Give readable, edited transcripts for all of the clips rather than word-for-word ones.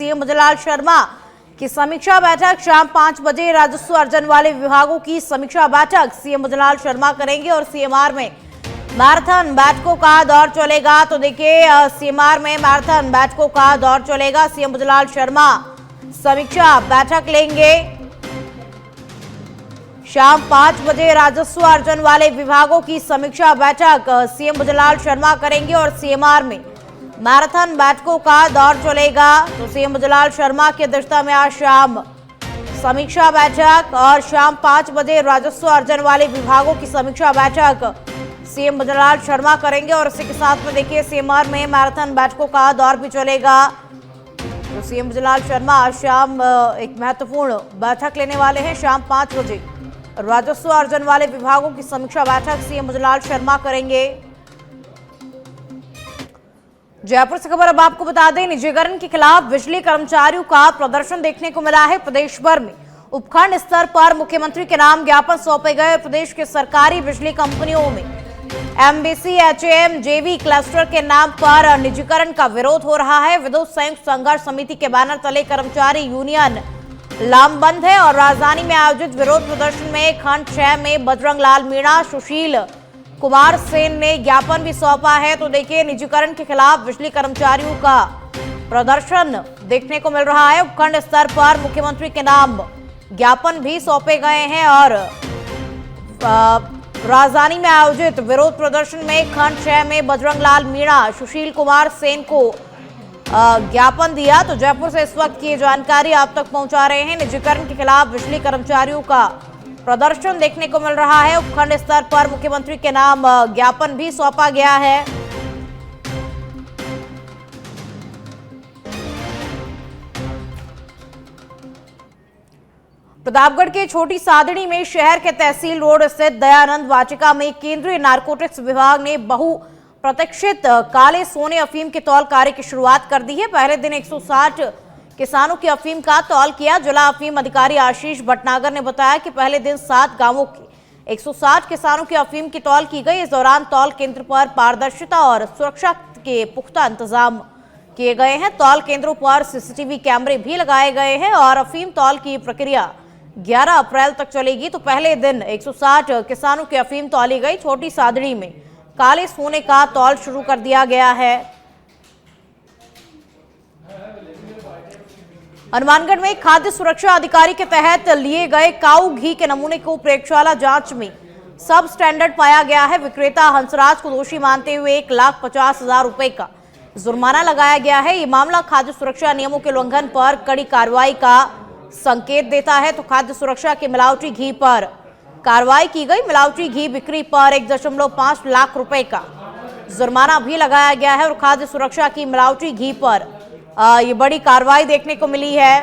CM Bhajanlal Sharma की समीक्षा बैठक। शाम 5 बजे राजस्व अर्जन वाले विभागों की समीक्षा बैठक सीएम भजनलाल शर्मा करेंगे और सीएमआर में मैराथन बैठकों का दौर चलेगा। तो देखिए, सीएमआर में मैराथन बैठकों का दौर चलेगा। सीएम भजनलाल शर्मा समीक्षा बैठक लेंगे। शाम 5 बजे राजस्व अर्जन वाले विभागों की समीक्षा बैठक सीएम भजनलाल शर्मा करेंगे और सीएमआर में मैराथन बैठकों का दौर चलेगा। तो सीएम भजनलाल शर्मा की अध्यक्षता में आज शाम समीक्षा बैठक और शाम 5 बजे राजस्व अर्जन वाले विभागों की समीक्षा बैठक सीएम भजनलाल शर्मा करेंगे और इसी के साथ में देखिए सीएमआर में मैराथन बैठकों का दौर भी चलेगा। तो सीएम भजनलाल शर्मा आज शाम एक महत्वपूर्ण बैठक लेने वाले हैं। शाम 5 बजे राजस्व अर्जन वाले विभागों की समीक्षा बैठक सीएम भजनलाल शर्मा करेंगे। जयपुर से खबर अब आपको बता दें, निजीकरण के खिलाफ बिजली कर्मचारियों का प्रदर्शन देखने को मिला है। प्रदेश भर में उपखंड स्तर पर मुख्यमंत्री के नाम ज्ञापन सौंपे गए। प्रदेश के सरकारी बिजली कंपनियों में एमबीसी, एचएएम, जेवी क्लस्टर के नाम पर निजीकरण का विरोध हो रहा है। विद्युत संयुक्त संघर्ष समिति के बैनर तले कर्मचारी यूनियन लामबंद है और राजधानी में आयोजित विरोध प्रदर्शन में खंड 6 में बजरंग लाल मीणा, सुशील कुमार सेन ने ज्ञापन भी सौंपा है। तो देखिए, निजीकरण के खिलाफ बिजली कर्मचारियों का प्रदर्शन देखने को मिल रहा है। उपखंड स्तर पर मुख्यमंत्री के नाम ज्ञापन भी सौंपे गए हैं और राजधानी में आयोजित विरोध प्रदर्शन में खंड 6 में बजरंग लाल मीणा, सुशील कुमार सेन को ज्ञापन दिया। तो जयपुर से इस वक्त की जानकारी आप तक पहुंचा रहे हैं। निजीकरण के खिलाफ बिजली कर्मचारियों का प्रदर्शन देखने को मिल रहा है। उपखंड स्तर पर मुख्यमंत्री के नाम ज्ञापन भी सौंपा गया है। प्रतापगढ़ के छोटी सादड़ी में शहर के तहसील रोड स्थित दयानंद वाटिका में केंद्रीय नारकोटिक्स विभाग ने बहु प्रतीक्षित काले सोने अफीम के तौल कार्य की शुरुआत कर दी है। पहले दिन 160 किसानों की अफीम का तौल किया। जिला अफीम अधिकारी आशीष भटनागर ने बताया कि पहले दिन 7 गांवों के 160 किसानों की अफीम की तौल की गई। इस दौरान तौल केंद्र पर पारदर्शिता और सुरक्षा के पुख्ता इंतजाम किए गए हैं। तौल केंद्रों पर सीसीटीवी कैमरे भी लगाए गए हैं और अफीम तौल की प्रक्रिया 11 अप्रैल तक चलेगी। तो पहले दिन 160 किसानों की अफीम तौली गई। छोटी सादड़ी में काले सोने का तौल शुरू कर दिया गया है। हनुमानगढ़ में खाद्य सुरक्षा अधिकारी के तहत लिए गए काऊ घी के नमूने को प्रयोगशाला जांच में सब स्टैंडर्ड पाया गया है। विक्रेता हंसराज को दोषी मानते हुए 1,50,000 रुपए का जुर्माना लगाया गया है। ये मामला खाद्य सुरक्षा नियमों के उल्लंघन पर कड़ी कार्रवाई का संकेत देता है। तो खाद्य सुरक्षा के मिलावटी घी पर कार्रवाई की गई। मिलावटी घी बिक्री पर 1.5 लाख रुपए का जुर्माना भी लगाया गया है और खाद्य सुरक्षा की मिलावटी घी पर ये बड़ी कार्रवाई देखने को मिली है।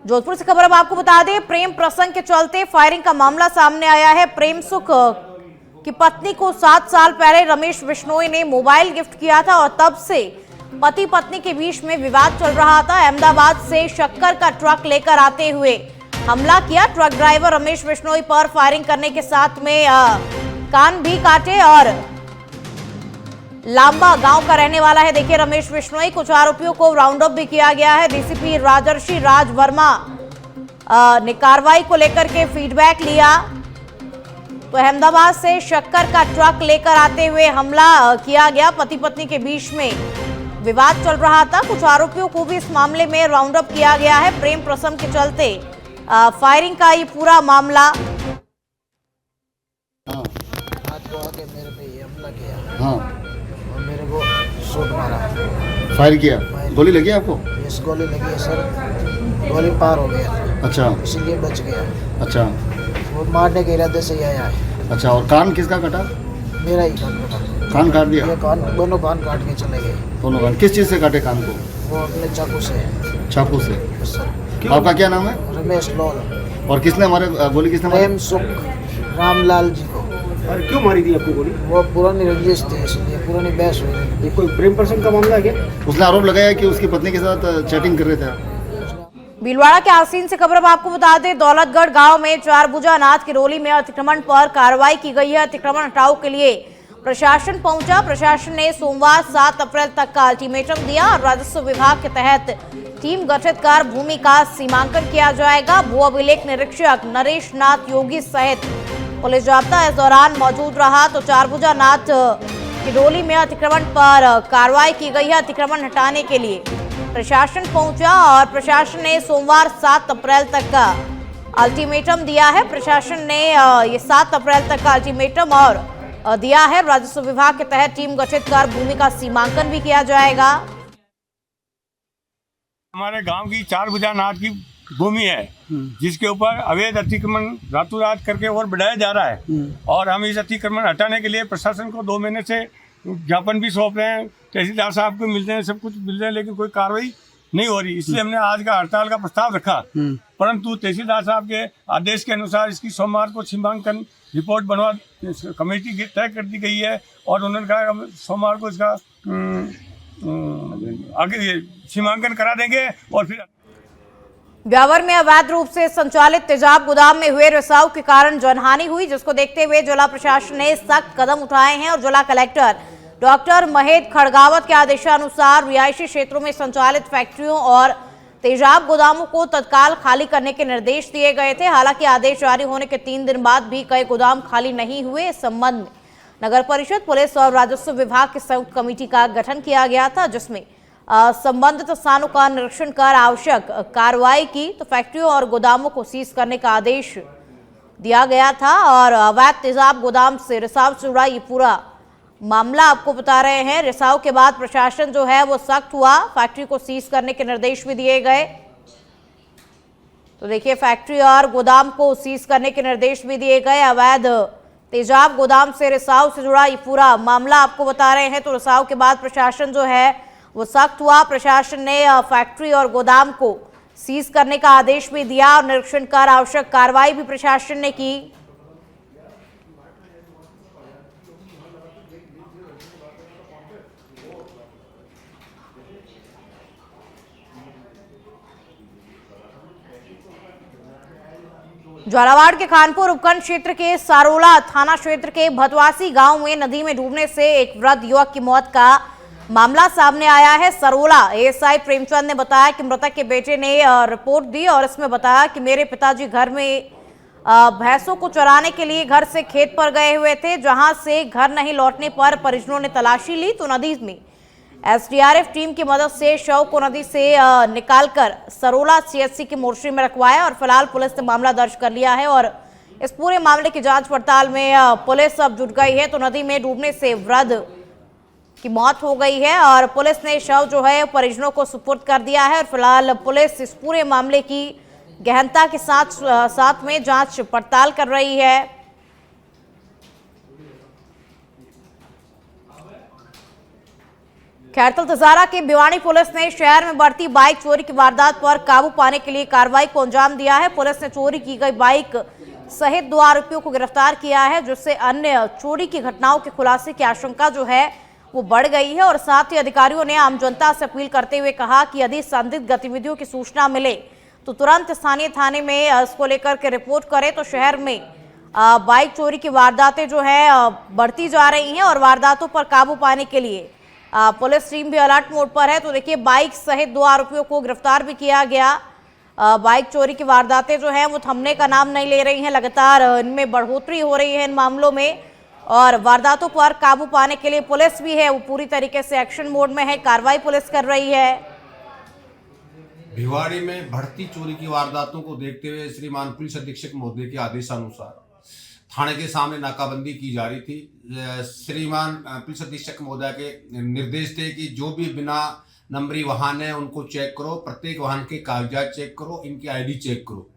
जोधपुर से खबर अब आपको बता दें, प्रेम प्रसंग के चलते फायरिंग का मामला सामने आया है। प्रेम सुख की पत्नी को 7 साल पहले रमेश बिश्नोई ने मोबाइल गिफ्ट किया था और तब से पति पत्नी के बीच में विवाद चल रहा था। अहमदाबाद से शक्कर का ट्रक लेकर आते हुए हमला किया। ट्रक ड्राइवर रमेश बिश्नोई पर फायरिंग करने के साथ में कान भी काटे और लांबा गांव का रहने वाला है। देखिए, रमेश बिश्नोई, कुछ आरोपियों को राउंड अप भी किया गया है। डीसीपी राजर्षि राज वर्मा ने कार्रवाई को लेकर के फीडबैक लिया। तो अहमदाबाद से शक्कर का ट्रक लेकर आते हुए हमला किया गया। पति पत्नी के बीच में विवाद चल रहा था। कुछ आरोपियों को भी इस मामले में राउंड अप किया गया है। प्रेम प्रसंग के चलते फायरिंग का ये पूरा मामला। आज को आके मेरे पे ये हमला किया। हाँ, और मेरे को शॉट मारा, फायर किया। गोली लगी आपको? इस गोली लगी है सर, गोली पार हो गया। अच्छा, इसलिए बच गया। अच्छा, वो मारने के इरादे से ही आया है। अच्छा, और कान किसका कटा? मेरा ही कान कटा। कान काट दिया? ये कान, दोनों कान काट के चले गए। दोनों कान किस चीज़ से काटे कान को? वो अपने चाकू से। चाकू से? सर, आपका क्या नाम है? रमेश लॉल। और किसने मारे गोली? किसने मारे? प्रेम सुख रामलाल जी को। और क्यों मारी थी आपको गोली? वो पुरानी रंजिश थी, इसलिए पुरानी बहस हुई थी। ये कोई प्रेम प्रसंग का मामला है क्या? उसने आरोप लगाया कि उसकी पत्नी के साथ चैटिंग कर रहे थे आप। भीलवाड़ा के आसीन से खबर अब आपको बता दें, दौलतगढ़ गांव में चारभुजा नाथ की रोली में अतिक्रमण पर कार्रवाई की गई है। अतिक्रमण हटाओ के लिए प्रशासन पहुंचा। प्रशासन ने सोमवार 7 अप्रैल तक का अल्टीमेटम दिया और राजस्व विभाग के तहत टीम गठित कर भूमि का सीमांकन किया जाएगा। भू अभिलेख निरीक्षक नरेश नाथ योगी सहित पुलिस जाब्ता इस दौरान मौजूद रहा। तो चारभुजा नाथ की डोली में अतिक्रमण पर कार्रवाई की गई है। अतिक्रमण हटाने के लिए प्रशासन पहुंचा और प्रशासन ने सोमवार 7 अप्रैल तक का अल्टीमेटम दिया है। प्रशासन ने ये 7 अप्रैल तक का अल्टीमेटम और दिया है। राजस्व विभाग के तहत टीम गठित कर भूमि का सीमांकन भी किया जाएगा। हमारे गांव की चारभुजा नाथ की भूमि है जिसके ऊपर अवैध अतिक्रमण रातों रात करके और बढ़ाया जा रहा है और हम इस अतिक्रमण हटाने के लिए प्रशासन को 2 महीने से ज्ञापन भी सौंप रहे हैं। तहसीलदार साहब को मिलते हैं, सब कुछ मिल रहे हैं, लेकिन कोई कार्रवाई नहीं हो रही। इसलिए हमने आज का हड़ताल का प्रस्ताव रखा, परंतु तहसीलदार साहब के आदेश के अनुसार इसकी सोमवार को सीमांकन रिपोर्ट बनवा कमेटी तय कर दी गई है और उन्होंने कहा सोमवार को इसका आगे सीमांकन करा देंगे। और फिर ब्यावर में अवैध रूप से संचालित तेजाब गोदाम में हुए रिसाव के कारण जनहानि हुई, जिसको देखते हुए जिला प्रशासन ने सख्त कदम उठाए हैं और जिला कलेक्टर डॉक्टर महेश खड़गावत के आदेशानुसार रिहायशी क्षेत्रों में संचालित फैक्ट्रियों और तेजाब गोदामों को तत्काल खाली करने के निर्देश दिए गए थे। हालांकि आदेश जारी होने के 3 दिन बाद भी कई गोदाम खाली नहीं हुए। इस संबंध में नगर परिषद, पुलिस और राजस्व विभाग की संयुक्त कमेटी का गठन किया गया था, जिसमें संबंधित स्थानों का निरीक्षण कर आवश्यक कार्रवाई की। तो फैक्ट्रियों और गोदामों को सीज करने का आदेश दिया गया था और अवैध तेजाब गोदाम से रिसाव से जुड़ा ये पूरा मामला आपको बता रहे हैं। रिसाव के बाद प्रशासन जो है वो सख्त हुआ, फैक्ट्री को सीज करने के निर्देश भी दिए गए। तो देखिए, फैक्ट्री और गोदाम को सीज करने के निर्देश भी दिए गए। अवैध तेजाब गोदाम से रिसाव से जुड़ा ये पूरा मामला आपको बता रहे हैं। तो रिसाव के बाद प्रशासन जो है वो सख्त हुआ। प्रशासन ने फैक्ट्री और गोदाम को सीज करने का आदेश भी दिया और निरीक्षण कर आवश्यक कार्रवाई भी प्रशासन ने की। झालावाड़ के खानपुर उपखंड क्षेत्र के सारोला थाना क्षेत्र के भतवासी गांव में नदी में डूबने से एक वृद्ध युवक की मौत का मामला सामने आया है। सरोला एएसआई प्रेमचंद ने बताया कि मृतक के बेटे ने रिपोर्ट दी और इसमें बताया कि मेरे पिताजी घर में भैंसों को चराने के लिए घर से खेत पर गए हुए थे, जहां से घर नहीं लौटने पर परिजनों ने तलाशी ली तो नदी में एसडीआरएफ टीम की मदद से शव को नदी से निकालकर सरोला सीएचसी की मोर्चरी में रखवाया और फिलहाल पुलिस ने मामला दर्ज कर लिया है और इस पूरे मामले की जांच पड़ताल में पुलिस अब जुट गई है। तो नदी में डूबने से वृद्ध की मौत हो गई है और पुलिस ने शव जो है परिजनों को सुपुर्द कर दिया है और फिलहाल पुलिस इस पूरे मामले की गहनता के साथ में जांच पड़ताल कर रही है। खैरतल तजारा के भिवानी पुलिस ने शहर में बढ़ती बाइक चोरी की वारदात पर काबू पाने के लिए कार्रवाई को अंजाम दिया है। पुलिस ने चोरी की गई बाइक सहित 2 आरोपियों को गिरफ्तार किया है, जिससे अन्य चोरी की घटनाओं के खुलासे की आशंका जो है वो बढ़ गई है और साथ ही अधिकारियों ने आम जनता से अपील करते हुए कहा कि यदि संदिग्ध गतिविधियों की सूचना मिले तो तुरंत स्थानीय थाने में इसको लेकर के रिपोर्ट करें। तो शहर में बाइक चोरी की वारदातें जो है बढ़ती जा रही हैं और वारदातों पर काबू पाने के लिए पुलिस टीम भी अलर्ट मोड पर है। तो देखिए, बाइक सहित 2 आरोपियों को गिरफ्तार भी किया गया। बाइक चोरी की वारदातें जो हैं वो थमने का नाम नहीं ले रही हैं, लगातार इनमें बढ़ोतरी हो रही है इन मामलों में और वारदातों पर काबू पाने के लिए पुलिस भी है वो पूरी तरीके से एक्शन मोड में है, कार्रवाई पुलिस कर रही है। भिवाड़ी में बढ़ती चोरी की वारदातों को देखते हुए श्रीमान पुलिस अधीक्षक महोदय के आदेशानुसार थाने के सामने नाकाबंदी की जा रही थी। श्रीमान पुलिस अधीक्षक महोदय के निर्देश थे कि जो भी बिना नंबरी वाहन है उनको चेक करो, प्रत्येक वाहन के कागजात चेक करो, इनकी आईडी चेक करो।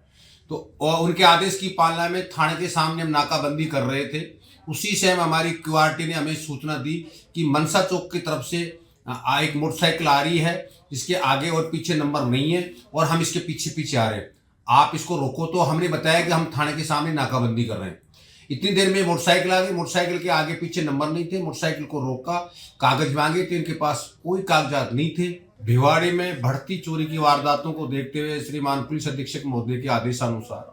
तो उनके आदेश की पालना में थाने के सामने हम नाकाबंदी कर रहे थे। उसी से हमारी क्यूआरटी ने हमें सूचना दी कि मनसा चौक की तरफ से एक मोटरसाइकिल आ रही है जिसके आगे और पीछे नंबर नहीं है और हम इसके पीछे पीछे आ रहे हैं, आप इसको रोको। तो हमने बताया कि हम थाने के सामने नाकाबंदी कर रहे हैं। इतनी देर में मोटरसाइकिल आ गई, मोटरसाइकिल के आगे पीछे नंबर नहीं थे, मोटरसाइकिल को रोका, कागज मांगे तो इनके पास कोई कागजात नहीं थे। भिवाड़ी में बढ़ती चोरी की वारदातों को देखते हुए श्रीमान पुलिस अधीक्षक महोदय के आदेशानुसार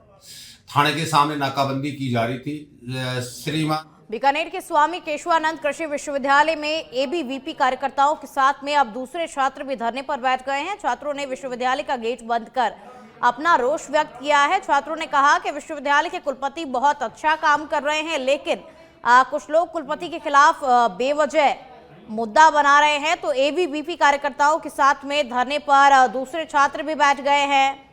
थाने के सामने नाकाबंदी की जा रही थी। श्रीमान बीकानेर के स्वामी केशवानंद कृषि विश्वविद्यालय में एबीवीपी कार्यकर्ताओं के साथ में अब दूसरे छात्र भी धरने पर बैठ गए हैं। छात्रों ने विश्वविद्यालय का गेट बंद कर अपना रोष व्यक्त किया है। छात्रों ने कहा कि विश्वविद्यालय के कुलपति बहुत अच्छा काम कर रहे हैं, लेकिन कुछ लोग कुलपति के खिलाफ बेवजह मुद्दा बना रहे हैं। तो एबीवीपी कार्यकर्ताओं के साथ में धरने पर दूसरे छात्र भी बैठ गए हैं।